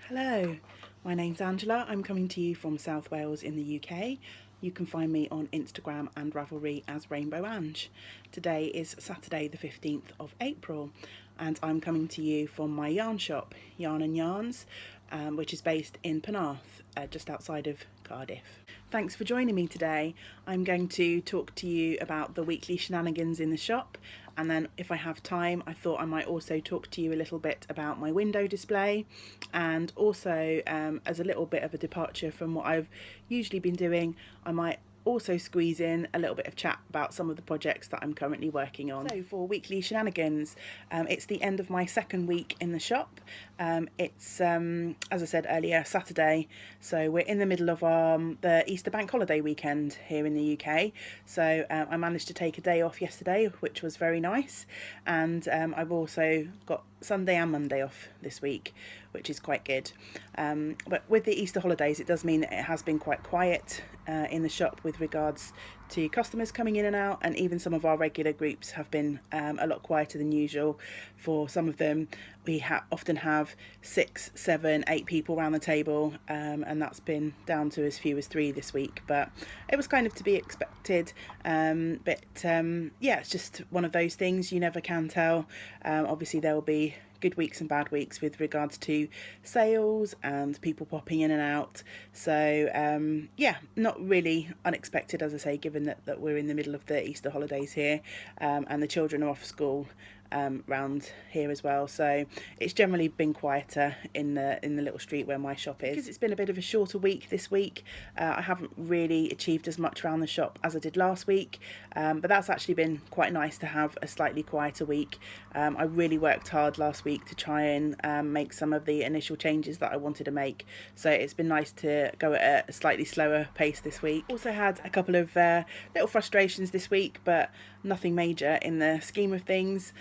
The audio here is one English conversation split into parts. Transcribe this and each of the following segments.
Hello, my name's Angela. I'm coming to you from South Wales in the UK. You can find me on Instagram and Ravelry as Rainbow Ange. Today is Saturday the 15th of April and I'm coming to you from my yarn shop, Yarn and Yarns, which is based in Penarth, just outside of Cardiff. Thanks for joining me today. I'm going to talk to you about the weekly shenanigans in the shop, and then if I have time I thought I might also talk to you a little bit about my window display, and also as a little bit of a departure from what I've usually been doing, I might also squeeze in a little bit of chat about some of the projects that I'm currently working on. So for weekly shenanigans, it's the end of my second week in the shop. It's as I said earlier, Saturday, so we're in the middle of the Easter bank holiday weekend here in the UK. So I managed to take a day off yesterday, which was very nice, and I've also got Sunday and Monday off this week, which is quite good. But with the Easter holidays, it does mean that it has been quite quiet in the shop with regards to customers coming in and out, and even some of our regular groups have been a lot quieter than usual. For some of them we often have 6, 7, 8 people around the table, and that's been down to as few as 3 this week, but it was kind of to be expected. Yeah, it's just one of those things, you never can tell. Obviously there will be good weeks and bad weeks with regards to sales and people popping in and out, so yeah, not really unexpected, as I say, given that we're in the middle of the Easter holidays here, and the children are off school round here as well, so it's generally been quieter in the little street where my shop is. Because it's been a bit of a shorter week this week, I haven't really achieved as much around the shop as I did last week, but that's actually been quite nice to have a slightly quieter week. I really worked hard last week to try and make some of the initial changes that I wanted to make, so it's been nice to go at a slightly slower pace this week. Also had a couple of little frustrations this week, but nothing major in the scheme of things.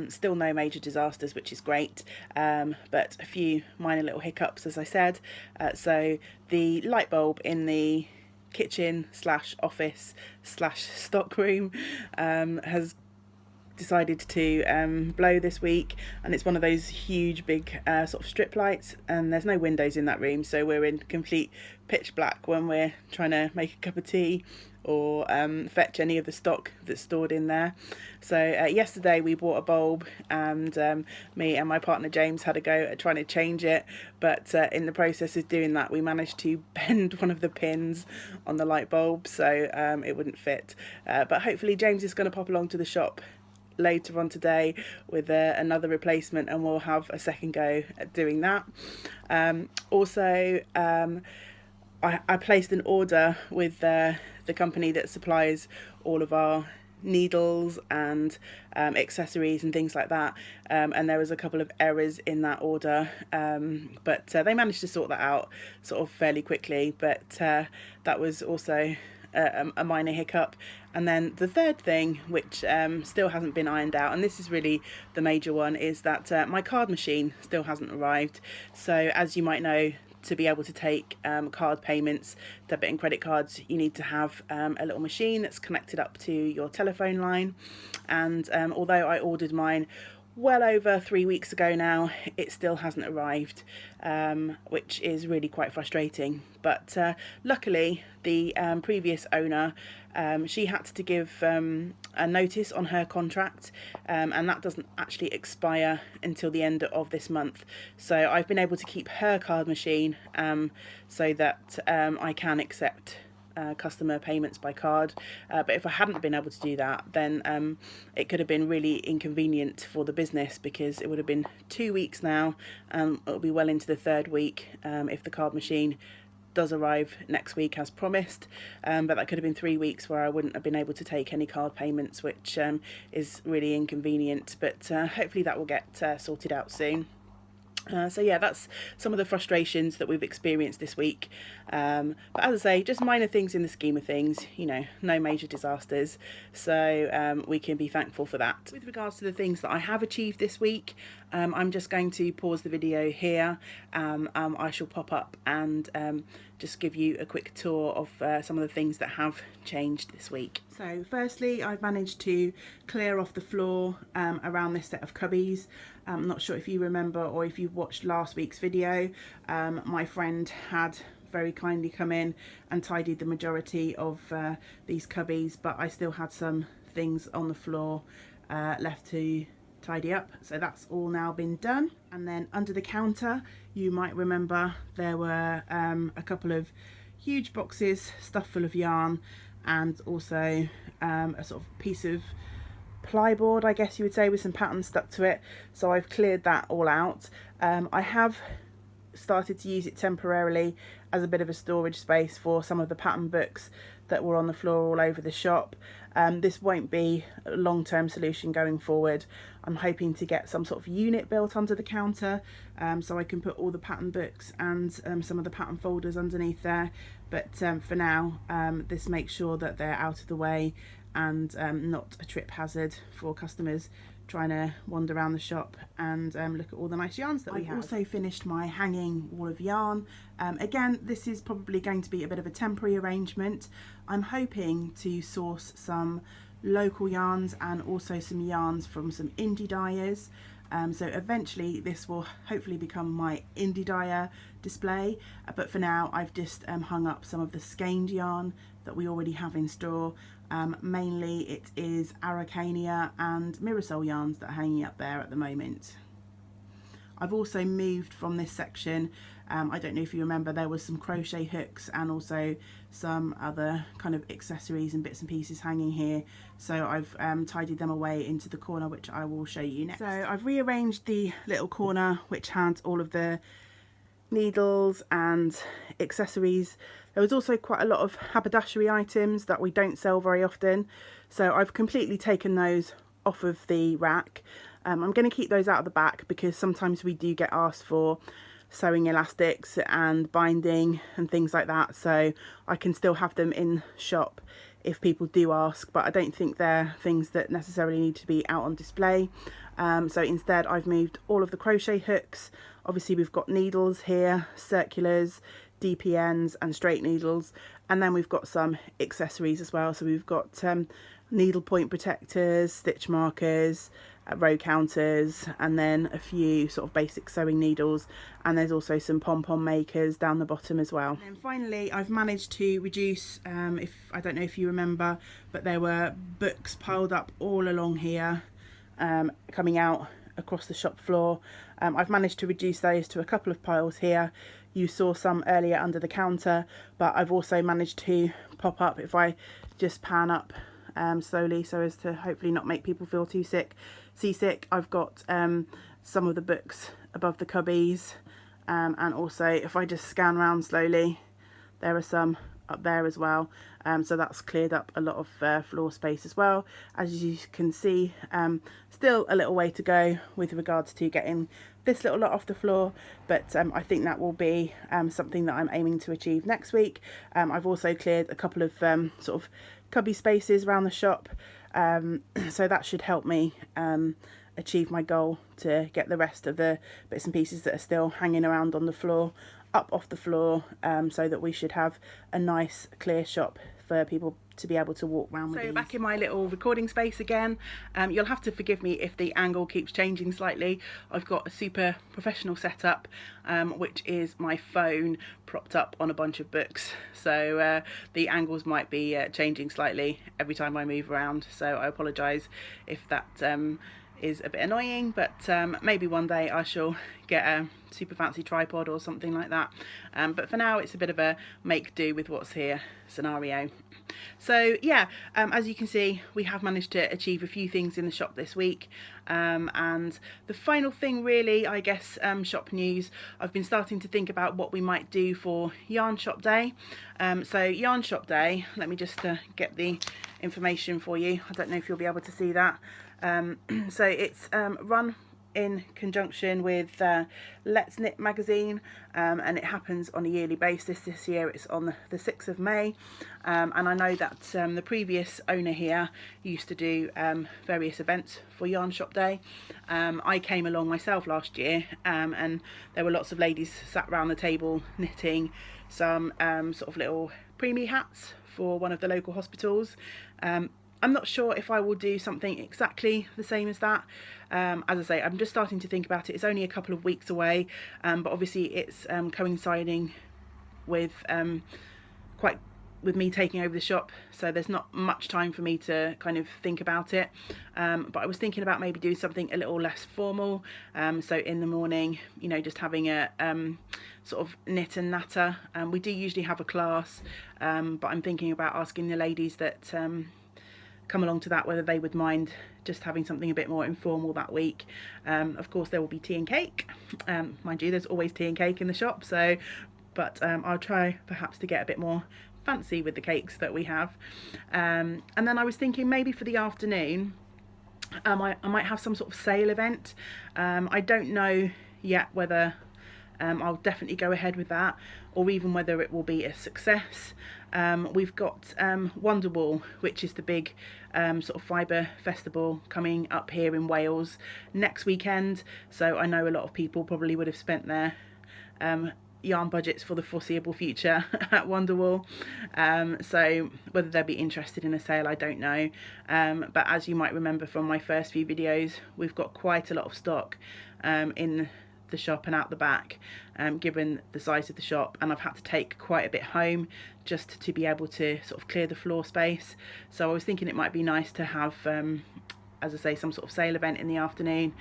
Still no major disasters, which is great, but a few minor little hiccups, as I said. So the light bulb in the kitchen slash office slash stock room has decided to blow this week, and it's one of those huge big sort of strip lights, and there's no windows in that room, so we're in complete pitch black when we're trying to make a cup of tea or fetch any of the stock that's stored in there. So yesterday we bought a bulb, and me and my partner James had a go at trying to change it, but in the process of doing that we managed to bend one of the pins on the light bulb, so it wouldn't fit, but hopefully James is going to pop along to the shop later on today with another replacement, and we'll have a second go at doing that. Also I placed an order with the company that supplies all of our needles and accessories and things like that, and there was a couple of errors in that order, but they managed to sort that out sort of fairly quickly, but that was also a minor hiccup. And then the third thing, which still hasn't been ironed out, and this is really the major one, is that my card machine still hasn't arrived. So as you might know, to be able to take card payments, debit and credit cards, you need to have a little machine that's connected up to your telephone line, and although I ordered mine well over 3 weeks ago now, it still hasn't arrived, which is really quite frustrating. But luckily the previous owner, she had to give a notice on her contract, and that doesn't actually expire until the end of this month, so I've been able to keep her card machine so that I can accept customer payments by card, but if I hadn't been able to do that, then it could have been really inconvenient for the business, because it would have been 2 weeks now, and it'll be well into the third week if the card machine does arrive next week as promised, but that could have been 3 weeks where I wouldn't have been able to take any card payments, which is really inconvenient, but hopefully that will get sorted out soon. So yeah, that's some of the frustrations that we've experienced this week, but as I say, just minor things in the scheme of things, you know, no major disasters, so we can be thankful for that. With regards to the things that I have achieved this week, I'm just going to pause the video here. I shall pop up and just give you a quick tour of some of the things that have changed this week. So firstly, I've managed to clear off the floor around this set of cubbies. I'm not sure if you remember or if you've watched last week's video. My friend had very kindly come in and tidied the majority of these cubbies, but I still had some things on the floor left to tidy up, so that's all now been done. And then under the counter, you might remember there were a couple of huge boxes stuffed full of yarn, and also a sort of piece of plyboard, I guess you would say, with some patterns stuck to it. So I've cleared that all out. I have started to use it temporarily as a bit of a storage space for some of the pattern books that were on the floor all over the shop. This won't be a long-term solution going forward. I'm hoping to get some sort of unit built under the counter, so I can put all the pattern books and some of the pattern folders underneath there. But for now, this makes sure that they're out of the way and not a trip hazard for customers trying to wander around the shop and look at all the nice yarns that we have. I've also finished my hanging wall of yarn. Again, this is probably going to be a bit of a temporary arrangement. I'm hoping to source some local yarns and also some yarns from some indie dyers. So eventually this will hopefully become my indie dyer display, but for now I've just hung up some of the skeined yarn that we already have in store. Mainly it is Araucania and Mirasol yarns that are hanging up there at the moment. I've also moved from this section. I don't know if you remember, there was some crochet hooks and also some other kind of accessories and bits and pieces hanging here. So I've tidied them away into the corner, which I will show you next. So I've rearranged the little corner which had all of the needles and accessories. There was also quite a lot of haberdashery items that we don't sell very often, so I've completely taken those off of the rack. I'm going to keep those out of the back because sometimes we do get asked for sewing elastics and binding and things like that, so I can still have them in shop if people do ask, but I don't think they're things that necessarily need to be out on display. So instead I've moved all of the crochet hooks. Obviously we've got needles here, circulars, DPNs and straight needles, and then we've got some accessories as well. So we've got needle point protectors, stitch markers, row counters, and then a few sort of basic sewing needles, and there's also some pom-pom makers down the bottom as well. And finally I've managed to reduce, I don't know if you remember, but there were books piled up all along here, coming out across the shop floor. I've managed to reduce those to a couple of piles here. You saw some earlier under the counter, but I've also managed to pop up, if I just pan up slowly so as to hopefully not make people feel too seasick. I've got some of the books above the cubbies, and also if I just scan around slowly, there are some up there as well. So that's cleared up a lot of floor space as well. As you can see, still a little way to go with regards to getting this little lot off the floor, but I think that will be something that I'm aiming to achieve next week. I've also cleared a couple of sort of cubby spaces around the shop, so that should help me achieve my goal to get the rest of the bits and pieces that are still hanging around on the floor up off the floor, so that we should have a nice clear shop for people to be able to walk around with. So back in my little recording space again. You'll have to forgive me if the angle keeps changing slightly. I've got a super professional setup, which is my phone propped up on a bunch of books, so the angles might be changing slightly every time I move around, so I apologise if that is a bit annoying, but maybe one day I shall get a super fancy tripod or something like that, but for now it's a bit of a make do with what's here scenario. So yeah, as you can see, we have managed to achieve a few things in the shop this week, and the final thing really, I guess, shop news, I've been starting to think about what we might do for Yarn Shop Day. So Yarn Shop Day, let me just get the information for you. I don't know if you'll be able to see that. So it's run in conjunction with Let's Knit magazine, and it happens on a yearly basis. This year it's on the 6th of May, and I know that the previous owner here used to do various events for Yarn Shop Day. I came along myself last year, and there were lots of ladies sat around the table knitting some sort of little preemie hats for one of the local hospitals. I'm not sure if I will do something exactly the same as that. As I say, I'm just starting to think about it. It's only a couple of weeks away, but obviously it's coinciding with quite with me taking over the shop, so there's not much time for me to kind of think about it, but I was thinking about maybe doing something a little less formal, so in the morning, you know, just having a sort of knit and natter. We do usually have a class, but I'm thinking about asking the ladies that come along to that whether they would mind just having something a bit more informal that week. Of course there will be tea and cake, mind you, there's always tea and cake in the shop, so but I'll try perhaps to get a bit more fancy with the cakes that we have. And then I was thinking maybe for the afternoon I might have some sort of sale event. I don't know yet whether I'll definitely go ahead with that, or even whether it will be a success. We've got Wonderwall, which is the big sort of fibre festival coming up here in Wales next weekend, so I know a lot of people probably would have spent their yarn budgets for the foreseeable future at Wonderwall, so whether they'll be interested in a sale, I don't know, but as you might remember from my first few videos, we've got quite a lot of stock in the shop and out the back, given the size of the shop, and I've had to take quite a bit home just to be able to sort of clear the floor space. So I was thinking it might be nice to have, as I say, some sort of sale event in the afternoon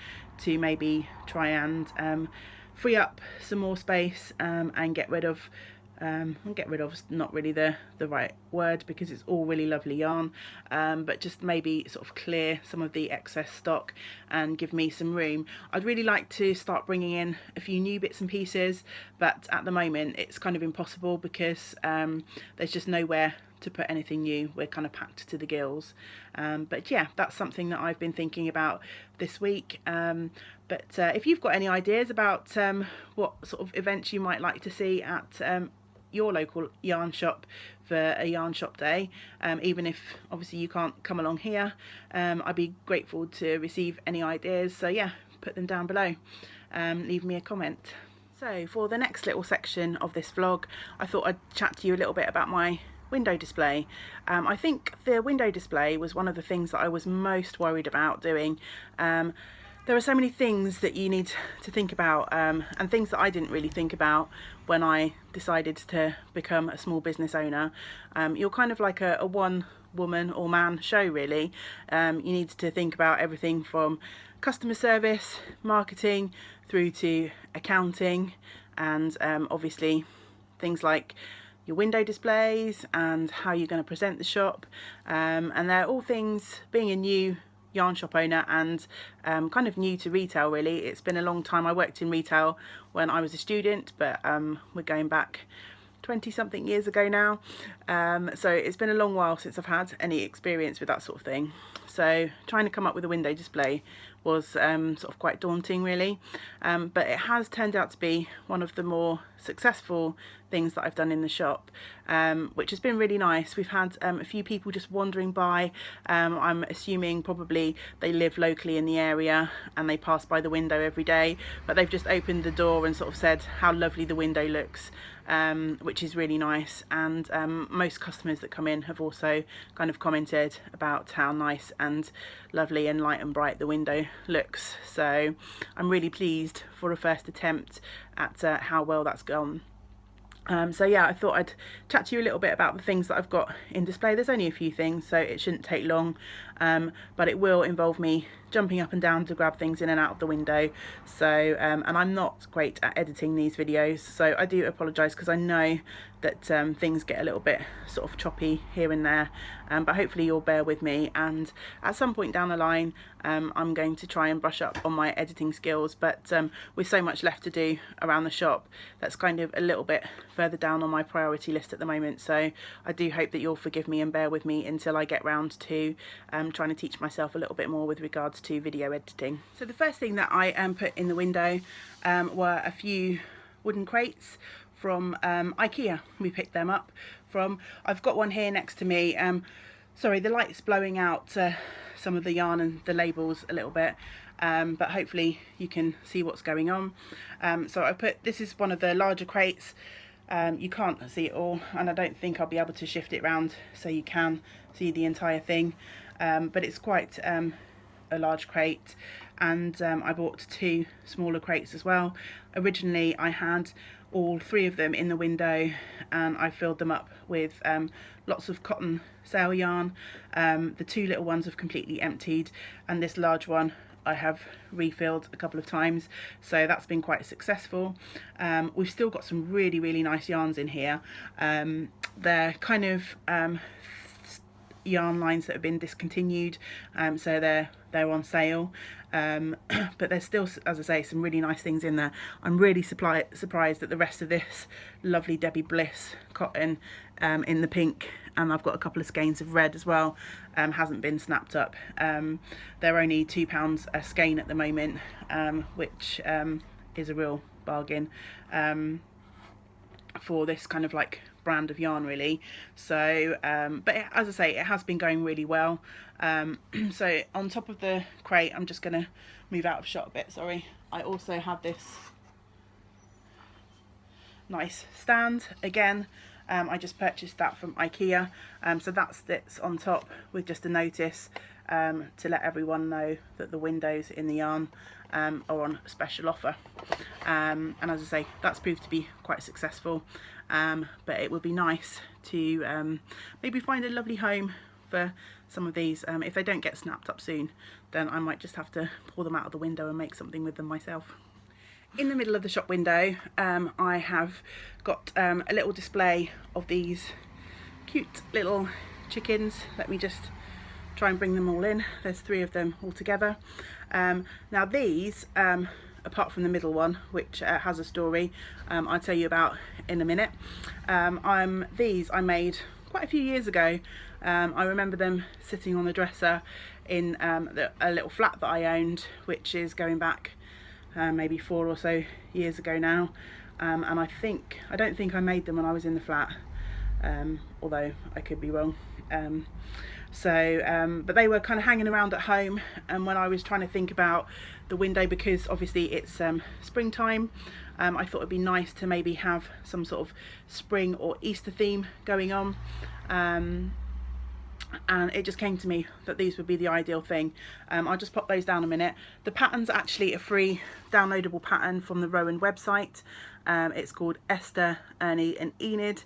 to maybe try and free up some more space, and get rid of is not really the right word because it's all really lovely yarn, but just maybe sort of clear some of the excess stock and give me some room. I'd really like to start bringing in a few new bits and pieces, but at the moment it's kind of impossible because there's just nowhere to put anything new. We're kind of packed to the gills, but yeah, that's something that I've been thinking about this week. But if you've got any ideas about what sort of events you might like to see at your local yarn shop for a yarn shop day, even if obviously you can't come along here, I'd be grateful to receive any ideas, so yeah, put them down below, leave me a comment. So for the next little section of this vlog, I thought I'd chat to you a little bit about my window display. I think the window display was one of the things that I was most worried about doing. There are so many things that you need to think about, and things that I didn't really think about when I decided to become a small business owner. You're kind of like a one woman or man show really. You need to think about everything from customer service, marketing, through to accounting, and obviously things like your window displays and how you're going to present the shop, and they're all things, being a new yarn shop owner and kind of new to retail really. It's been a long time. I worked in retail when I was a student, but we're going back 20 something years ago now, so it's been a long while since I've had any experience with that sort of thing. So trying to come up with a window display was sort of quite daunting really, but it has turned out to be one of the more successful things that I've done in the shop, which has been really nice. We've had a few people just wandering by. I'm assuming probably they live locally in the area and they pass by the window every day, but they've just opened the door and sort of said how lovely the window looks, which is really nice. And most customers that come in have also kind of commented about how nice and lovely and light and bright the window looks, so I'm really pleased for a first attempt at how well that's gone. So yeah, I thought I'd chat to you a little bit about the things that I've got in display. There's only a few things, so it shouldn't take long, but it will involve me jumping up and down to grab things in and out of the window. So and I'm not great at editing these videos, so I do apologise because I know that things get a little bit sort of choppy here and there, but hopefully you'll bear with me, and at some point down the line I'm going to try and brush up on my editing skills, but with so much left to do around the shop, that's kind of a little bit further down on my priority list at the moment. So I do hope that you'll forgive me and bear with me until I get round to trying to teach myself a little bit more with regards to video editing. So the first thing that I put in the window were a few wooden crates from IKEA. We picked them up from, I've got one here next to me. Sorry, the light's blowing out some of the yarn and the labels a little bit, but hopefully you can see what's going on. So I put, this is one of the larger crates. You can't see it all, and I don't think I'll be able to shift it around so you can see the entire thing. but it's quite a large crate, and I bought 2 smaller crates as well. Originally I had all 3 of them in the window, and I filled them up with lots of cotton sail yarn. The 2 little ones have completely emptied, and this large one I have refilled a couple of times, so that's been quite successful. We've still got some really nice yarns in here. They're kind of yarn lines that have been discontinued, so they're on sale, but there's still, as I say, some really nice things in there. I'm really surprised that the rest of this lovely Debbie Bliss cotton in the pink, and I've got a couple of skeins of red as well, hasn't been snapped up. They're only £2 a skein at the moment, which is a real bargain for this kind of like brand of yarn, really. So but as I say, it has been going really well. So on top of the crate, I'm just gonna move out of shot a bit, sorry. I also have this nice stand again. I just purchased that from IKEA, so that's on top with just a notice to let everyone know that the windows in the yarn are on special offer, and as I say, that's proved to be quite successful. But it would be nice to maybe find a lovely home for some of these. If they don't get snapped up soon, then I might just have to pull them out of the window and make something with them myself. In the middle of the shop window, I have got a little display of these cute little chickens. Let me just try and bring them all in. There's 3 of them all together. Now these, apart from the middle one, which has a story I'll tell you about in a minute, these I made quite a few years ago. I remember them sitting on the dresser in a little flat that I owned, which is going back maybe 4 or so years ago now, and I don't think I made them when I was in the flat, although I could be wrong. But they were kind of hanging around at home, and when I was trying to think about the window, because obviously it's springtime, I thought it'd be nice to maybe have some sort of spring or Easter theme going on, and it just came to me that these would be the ideal thing. I'll just pop those down a minute. The pattern's actually a free downloadable pattern from the Rowan website. It's called Esther, Ernie and Enid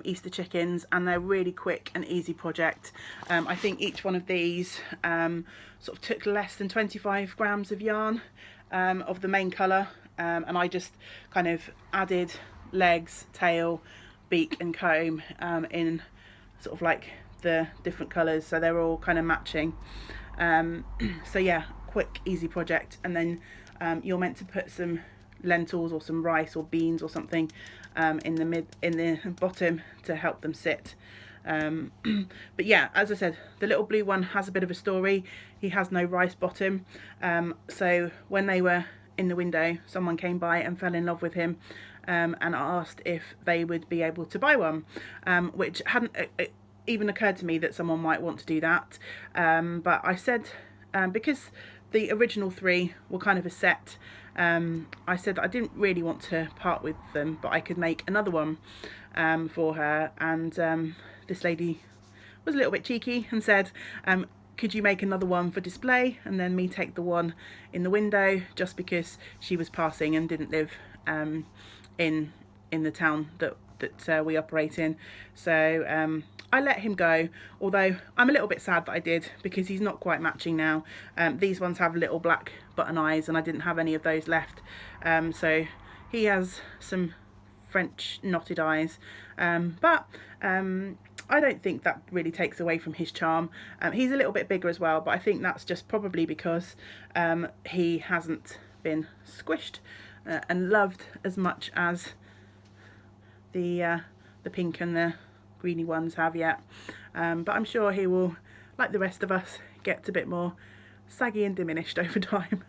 Easter chickens, and they're really quick and easy project. I think each one of these sort of took less than 25 grams of yarn of the main colour, and I just kind of added legs, tail, beak and comb in sort of like the different colours, so they're all kind of matching. So yeah, quick easy project. And then you're meant to put some lentils or some rice or beans or something in the bottom to help them sit. But yeah, as I said, the little blue one has a bit of a story. He has no rice bottom, so when they were in the window, someone came by and fell in love with him, and asked if they would be able to buy one, which hadn't even occurred to me that someone might want to do that. But I said, because the original 3 were kind of a set, I said that I didn't really want to part with them, but I could make another one for her. And this lady was a little bit cheeky and said, could you make another one for display and then me take the one in the window, just because she was passing and didn't live in the town that we operate in. So I let him go, although I'm a little bit sad that I did, because he's not quite matching now. These ones have little black button eyes, and I didn't have any of those left, so he has some French knotted eyes, but I don't think that really takes away from his charm. He's a little bit bigger as well, but I think that's just probably because he hasn't been squished and loved as much as the pink and the greeny ones have yet. But I'm sure he will, like the rest of us, get a bit more saggy and diminished over time.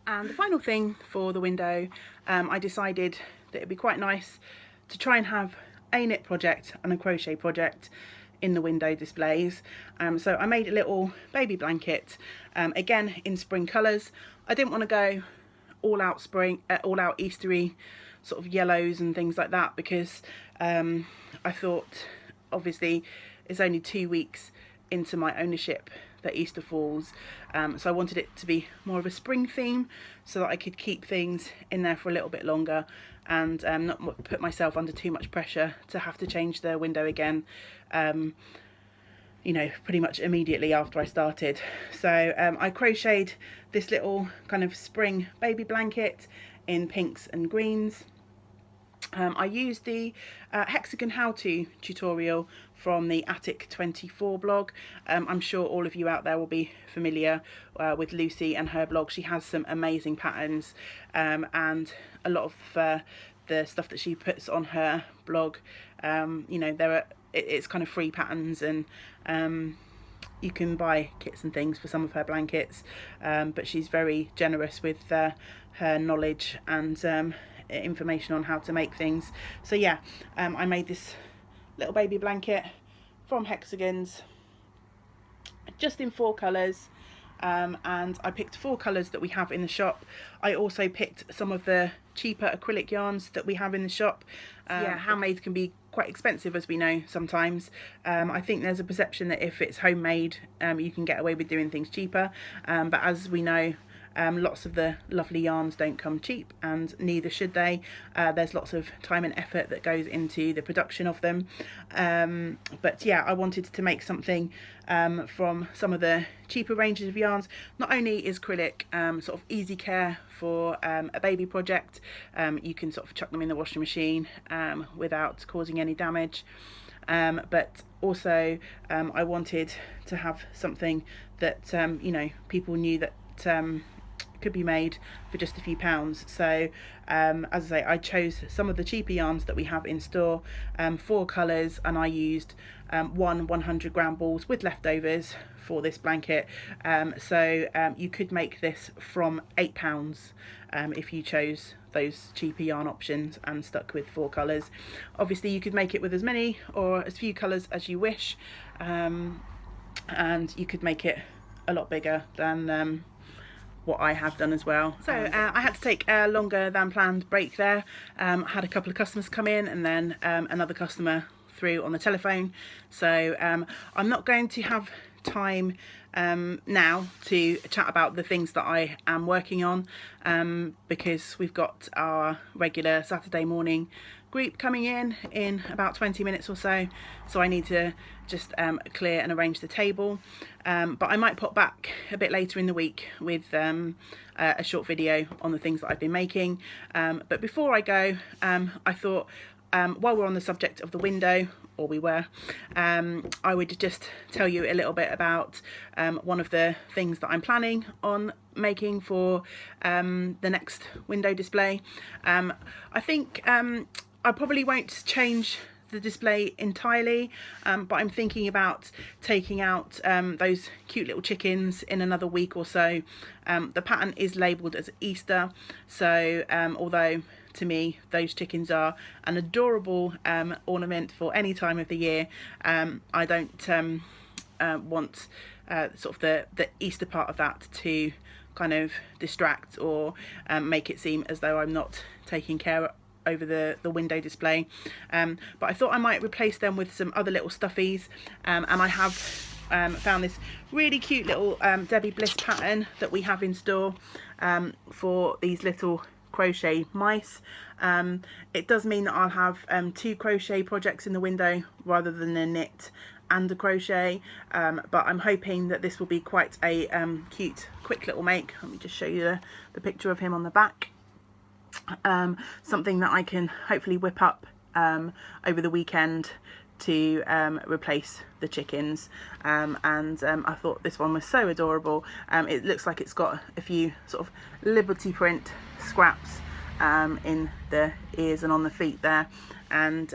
And the final thing for the window, I decided that it'd be quite nice to try and have a knit project and a crochet project in the window displays. So I made a little baby blanket, again in spring colours. I didn't want to go all out spring, all out Eastery sort of yellows and things like that, because I thought obviously it's only 2 weeks into my ownership that Easter falls, so I wanted it to be more of a spring theme so that I could keep things in there for a little bit longer and not put myself under too much pressure to have to change the window again, you know, pretty much immediately after I started. So I crocheted this little kind of spring baby blanket in pinks and greens. I used the hexagon how-to tutorial from the Attic 24 blog. I'm sure all of you out there will be familiar with Lucy and her blog. She has some amazing patterns, and a lot of the stuff that she puts on her blog, you know, it's kind of free patterns, and you can buy kits and things for some of her blankets, but she's very generous with her knowledge and information on how to make things. So yeah, I made this little baby blanket from hexagons, just in 4 colours, and I picked 4 colours that we have in the shop. I also picked some of the cheaper acrylic yarns that we have in the shop. Yeah, handmade can be quite expensive, as we know sometimes. I think there's a perception that if it's homemade, you can get away with doing things cheaper, but as we know, lots of the lovely yarns don't come cheap, and neither should they. There's lots of time and effort that goes into the production of them, but yeah, I wanted to make something from some of the cheaper ranges of yarns. Not only is acrylic sort of easy care for a baby project, you can sort of chuck them in the washing machine without causing any damage, but also I wanted to have something that you know, people knew that could be made for just a few pounds. So as I say, I chose some of the cheaper yarns that we have in store, 4 colours, and I used 100 gram balls with leftovers for this blanket. So you could make this from £8 if you chose those cheaper yarn options and stuck with 4 colours. Obviously you could make it with as many or as few colours as you wish, and you could make it a lot bigger than what I have done as well. So I had to take a longer than planned break there. I had a couple of customers come in, and then another customer through on the telephone. So I'm not going to have time now to chat about the things that I am working on, because we've got our regular Saturday morning group coming in about 20 minutes or so, so I need to just clear and arrange the table, but I might pop back a bit later in the week with a short video on the things that I've been making. But before I go, I thought while we're on the subject of the window, or we were, I would just tell you a little bit about one of the things that I'm planning on making for the next window display. I think I probably won't change the display entirely, but I'm thinking about taking out those cute little chickens in another week or so. The pattern is labelled as Easter, so although to me those chickens are an adorable ornament for any time of the year, I don't want sort of the Easter part of that to kind of distract or make it seem as though I'm not taking care over the window display, but I thought I might replace them with some other little stuffies, and I have found this really cute little Debbie Bliss pattern that we have in store for these little crochet mice. It does mean that I'll have 2 crochet projects in the window rather than a knit and a crochet, but I'm hoping that this will be quite a cute quick little make. Let me just show you the picture of him on the back. Something that I can hopefully whip up over the weekend to replace the chickens, and I thought this one was so adorable. It looks like it's got a few sort of Liberty print scraps in the ears and on the feet there, and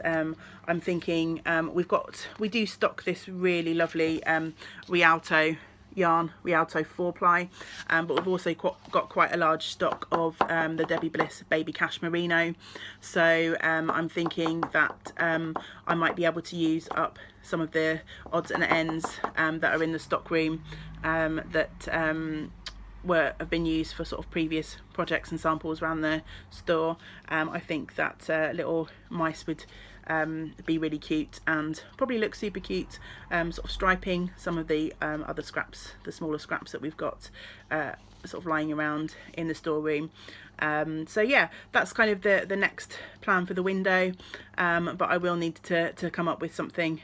I'm thinking we do stock this really lovely Rialto yarn, Rialto 4-ply, but we've also got quite a large stock of the Debbie Bliss Baby Cash Merino, so I'm thinking that I might be able to use up some of the odds and ends that are in the stock room that have been used for sort of previous projects and samples around the store. I think that little mice would be really cute and probably look super cute, sort of striping some of the other scraps, the smaller scraps that we've got sort of lying around in the storeroom. So yeah, that's kind of the next plan for the window, but I will need to come up with something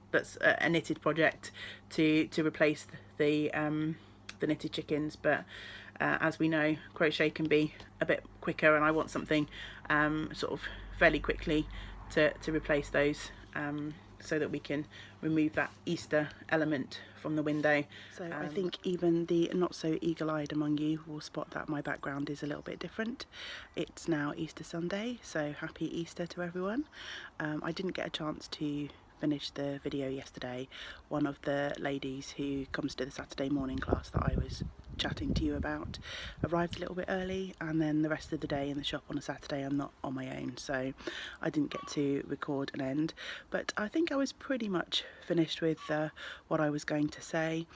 that's a knitted project to replace the knitted chickens. But as we know, crochet can be a bit quicker, and I want something sort of fairly quickly to replace those, so that we can remove that Easter element from the window. So I think even the not so eagle-eyed among you will spot that my background is a little bit different. It's now Easter Sunday, so happy Easter to everyone. I didn't get a chance to finish the video yesterday. One of the ladies who comes to the Saturday morning class that I was chatting to you about arrived a little bit early, and then the rest of the day in the shop on a Saturday I'm not on my own, so I didn't get to record an end. But I think I was pretty much finished with what I was going to say,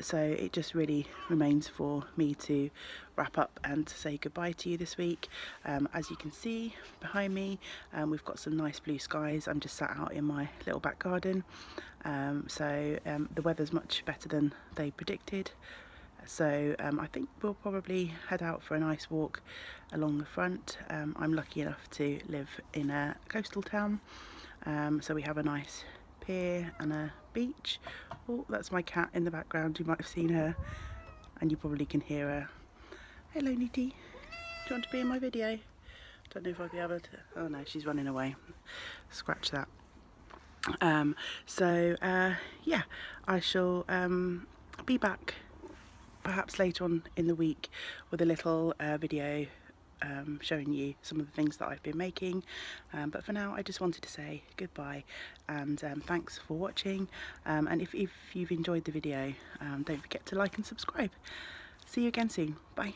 so it just really remains for me to wrap up and say goodbye to you this week. As you can see behind me, we've got some nice blue skies. I'm just sat out in my little back garden, so the weather's much better than they predicted. So I think we'll probably head out for a nice walk along the front. I'm lucky enough to live in a coastal town, so we have a nice pier and a beach. Oh, that's my cat in the background. You might have seen her, and you probably can hear her. Hello, Nitty. Do you want to be in my video? Don't know if I'll be able to. Oh no, she's running away. Scratch that. Yeah, I shall be back perhaps later on in the week with a little video showing you some of the things that I've been making, but for now I just wanted to say goodbye and thanks for watching, and if you've enjoyed the video, don't forget to like and subscribe. See you again soon. Bye.